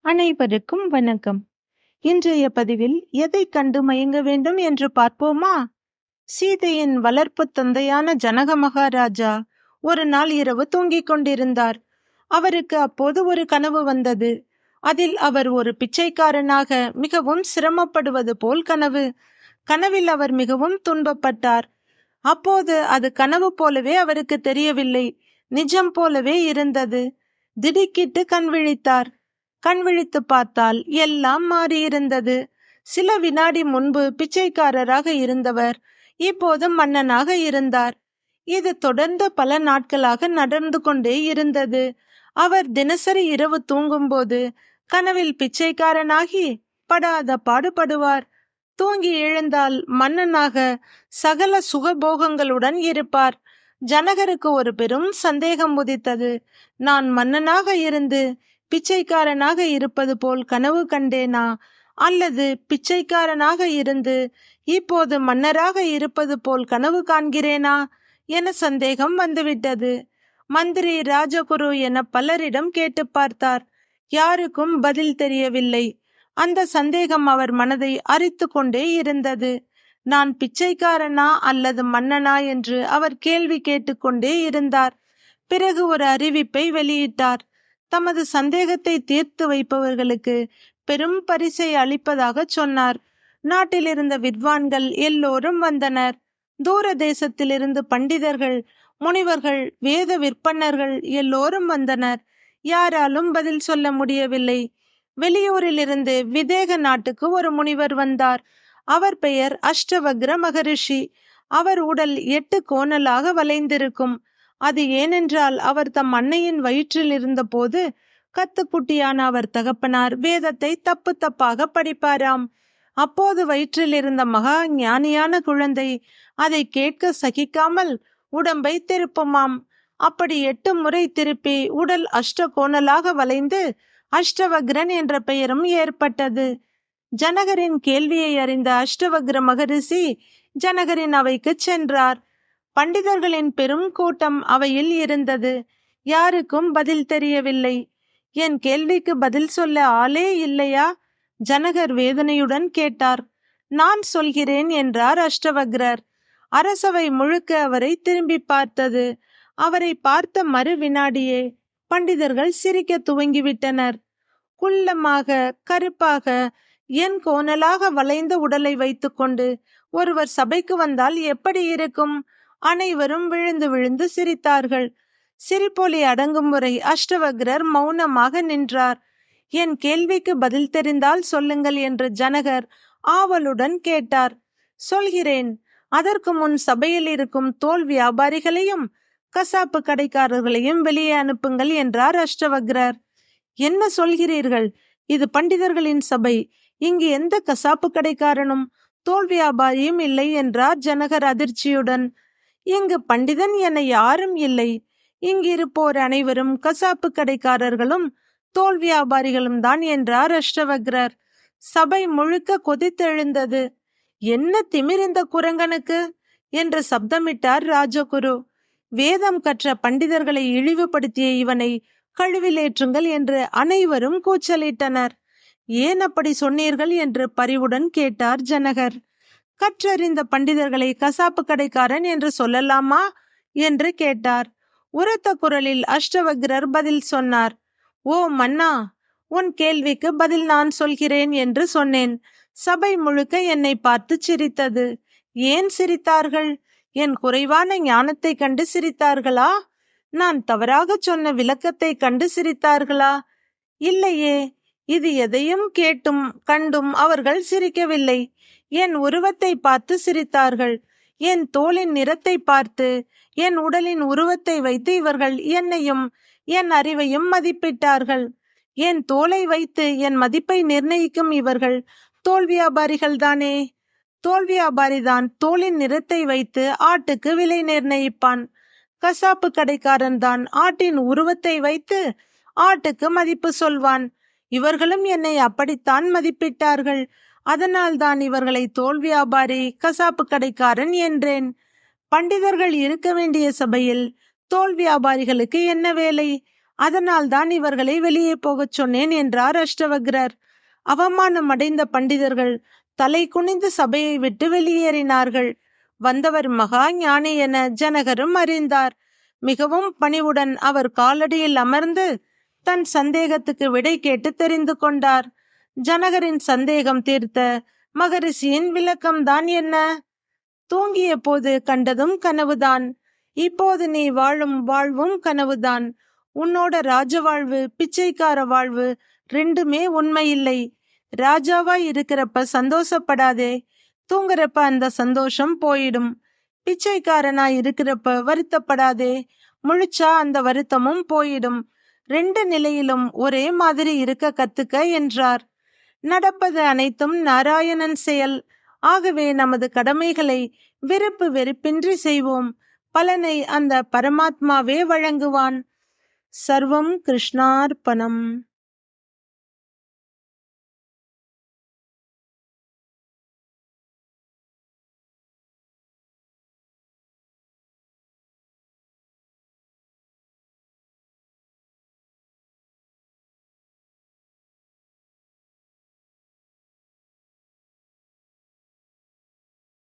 அனைவருக்கும் வணக்கம். இன்றைய பதிவில் எதை கண்டு மயங்க வேண்டும் என்று பார்ப்போமா? சீதையின் வளர்ப்பு தந்தையான ஜனக மகாராஜா ஒரு நாள் இரவு தூங்கிக் கொண்டிருந்தார். அவருக்கு அப்போது ஒரு கனவு வந்தது. அதில் அவர் ஒரு பிச்சைக்காரனாக மிகவும் சிரமப்படுவது போல் கனவு. கனவில் அவர் மிகவும் துன்பப்பட்டார். அப்போது அது கனவு போலவே அவருக்கு தெரியவில்லை, நிஜம் போலவே இருந்தது. திடுக்கிட்டு கண் விழித்தார். கண் விழித்து பார்த்தால் எல்லாம் மாறியிருந்தது. சில வினாடி முன்பு பிச்சைக்காரராக இருந்தவர் இப்போது மன்னனாக இருந்தார். இது தொடர்ந்து பல நாட்களாக நடந்து கொண்டே இருந்தது. அவர் தினசரி இரவு தூங்கும்போது கனவில் பிச்சைக்காரனாகி படாத பாடுபடுவார். தூங்கி எழுந்தால் மன்னனாக சகல சுகபோகங்களுடன் இருப்பார். ஜனகருக்கு ஒரு பெரும் சந்தேகம் உதித்தது. நான் மன்னனாக இருந்து பிச்சைக்காரனாக இருப்பது போல் கனவு கண்டேனா, அல்லது பிச்சைக்காரனாக இருந்து இப்போது மன்னராக இருப்பது போல் கனவு காண்கிறேனா என சந்தேகம் வந்துவிட்டது. மந்திரி, ராஜகுரு என பலரிடம் கேட்டு பார்த்தார். யாருக்கும் பதில் தெரியவில்லை. அந்த சந்தேகம் அவர் மனதை அரித்து கொண்டே இருந்தது. நான் பிச்சைக்காரனா அல்லது மன்னனா என்று அவர் கேள்வி கேட்டுக்கொண்டே இருந்தார். பிறகு ஒரு அறிவிப்பை வெளியிட்டார். தமது சந்தேகத்தை தீர்த்து வைப்பவர்களுக்கு பெரும் பரிசை அளிப்பதாக சொன்னார். நாட்டில் இருந்த வித்வான்கள் எல்லோரும் வந்தனர். தூர தேசத்திலிருந்து பண்டிதர்கள், முனிவர்கள், வேத விற்பன்னர்கள் எல்லோரும் வந்தனர். யாராலும் பதில் சொல்ல முடியவில்லை. வெளியூரிலிருந்து விதேக நாட்டுக்கு ஒரு முனிவர் வந்தார். அவர் பெயர் அஷ்டவக்ர மகரிஷி. அவர் உடல் 8 கோணலாக வளைந்திருக்கும். அது ஏனென்றால் அவர் தம் அன்னையின் வயிற்றில் இருந்த போது கத்துக்குட்டியான அவர் தகப்பனார் வேதத்தை தப்பு தப்பாக படிப்பாராம். அப்போது வயிற்றில் இருந்த மகா ஞானியான குழந்தை அதை கேட்க சகிக்காமல் உடம்பை திருப்புமாம். அப்படி 8 முறை திருப்பி உடல் அஷ்ட கோணலாக வளைந்து அஷ்டவக்ரன் என்ற பெயரும் ஏற்பட்டது. ஜனகரின் கேள்வியை அறிந்த அஷ்டவக்ர மகரிஷி ஜனகரின் அவைக்கு சென்றார். பண்டிதர்களின் பெரும் கூட்டம் அவையில் இருந்தது. யாருக்கும் பதில் தெரியவில்லை. என் கேள்விக்கு பதில் சொல்ல ஆளே இல்லையா? ஜனகர் வேதனையுடன் கேட்டார். நான் சொல்கிறேன் என்றார் அஷ்டவக்ரர். அரசவை முழுக்க அவரை திரும்பி பார்த்தது. அவரை பார்த்த மறு வினாடியே பண்டிதர்கள் சிரிக்க துவங்கிவிட்டனர். குள்ளமாக, கருப்பாக, என் கோணலாக வளைந்த உடலை வைத்துக்கொண்டு ஒருவர் சபைக்கு வந்தால் எப்படி இருக்கும்? அனைவரும் விழுந்து விழுந்து சிரித்தார்கள். சிரிப்பொலி அடங்கும் வரை அஷ்டவக்ரர் மௌனமாக நின்றார். என் கேள்விக்கு பதில் தெரிந்தால் சொல்லுங்கள் என்று ஜனகர் ஆவலுடன் கேட்டார். சொல்கிறேன். அதற்கு முன் சபையில் இருக்கும் தோல் வியாபாரிகளையும் கசாப்பு கடைக்காரர்களையும் வெளியே அனுப்புங்கள் என்றார் அஷ்டவக்ரர். என்ன சொல்கிறீர்கள்? இது பண்டிதர்களின் சபை. இங்கு எந்த கசாப்பு கடைக்காரனும் தோல் வியாபாரியும் இல்லை என்றார் ஜனகர் அதிர்ச்சியுடன். இங்கு பண்டிதன் என யாரும் இல்லை. இங்கிருப்போர் அனைவரும் கசாப்பு கடைக்காரர்களும் தோல் வியாபாரிகளும் தான் என்றார் அஷ்டவக்ரர். சபை முழுக்க கொதித்தெழுந்தது. என்ன திமிர் இந்த குரங்கனுக்கு என்று சப்தமிட்டார் ராஜகுரு. வேதம் கற்ற பண்டிதர்களை இழிவுபடுத்திய இவனை கழுவிலேற்றுங்கள் என்று அனைவரும் கூச்சலிட்டனர். ஏன் அப்படி சொன்னீர்கள் என்று பரிவுடன் கேட்டார் ஜனகர். கற்றறிந்த பண்டிதர்களை கசாப்பு கடைக்காரன் என்று சொல்லலாமா என்று கேட்டார். உரத்த குரலில் அஷ்டவக்ரர் பதில் சொன்னார். ஓ மன்னா, உன் கேள்விக்கு பதில் நான் சொல்கிறேன் என்று சொன்னேன். சபை முழுக்க என்னை பார்த்து சிரித்தது. ஏன் சிரித்தார்கள்? என் குறைவான ஞானத்தை கண்டு சிரித்தார்களா? நான் தவறாக சொன்ன விளக்கத்தை கண்டு சிரித்தார்களா? இல்லையே. இது எதையும் கேட்டும் கண்டும் அவர்கள் சிரிக்கவில்லை. என் உருவத்தை பார்த்து சிரித்தார்கள். என் தோலின் நிறத்தை பார்த்து, என் உடலின் உருவத்தை வைத்து இவர்கள் என்னையும் என் அறிவையும் மதிப்பிட்டார்கள். என் தோலை வைத்து என் மதிப்பை நிர்ணயிக்கும் இவர்கள் தோல் வியாபாரிகள் தானே. தோல் வியாபாரிதான் தோலின் நிறத்தை வைத்து ஆட்டுக்கு விலை நிர்ணயிப்பான். கசாப்பு கடைக்காரன் தான் ஆட்டின் உருவத்தை வைத்து ஆட்டுக்கு மதிப்பு சொல்வான். இவர்களும் என்னை அப்படித்தான் மதிப்பிட்டார்கள். அதனால் தான் இவர்களை தோல் வியாபாரி, கசாப்பு கடைக்காரன் என்றேன். பண்டிதர்கள் இருக்க வேண்டிய சபையில் தோல் வியாபாரிகளுக்கு என்ன வேலை? அதனால் தான் இவர்களை வெளியே போகச் சொன்னேன் என்றார் அஷ்டவக்ரர். அவமானம் அடைந்த பண்டிதர்கள் தலை குனிந்து சபையை விட்டு வெளியேறினார்கள். வந்தவர் மகா ஞானி என ஜனகரும் அறிந்தார். மிகவும் பணிவுடன் அவர் காலடியில் அமர்ந்து தன் சந்தேகத்துக்கு விடை கேட்டு தெரிந்து கொண்டார். ஜனகரின் சந்தேகம் தீர்த்த மகரிஷியின் விளக்கம்தான் என்ன? தூங்கிய போது கண்டதும் கனவுதான். இப்போது நீ வாழும் வாழ்வும் கனவுதான். உன்னோட ராஜ வாழ்வு, பிச்சைக்கார வாழ்வு ரெண்டுமே உண்மையில்லை. ராஜாவாய் இருக்கிறப்ப சந்தோஷப்படாதே. தூங்குறப்ப அந்த சந்தோஷம் போயிடும். பிச்சைக்காரனாய் இருக்கிறப்ப வருத்தப்படாதே. முழிச்சா அந்த வருத்தமும் போயிடும். ரெண்டு நிலையிலும் ஒரே மாதிரி இருக்க கத்துக்க என்றார். நடப்பது அனைத்தும் நாராயணன் செயல். ஆகவே நமது கடமைகளை விருப்பு வெறுப்பின்றி செய்வோம். பலனை அந்த பரமாத்மாவே வழங்குவான். சர்வம் கிருஷ்ணார்ப்பணம்.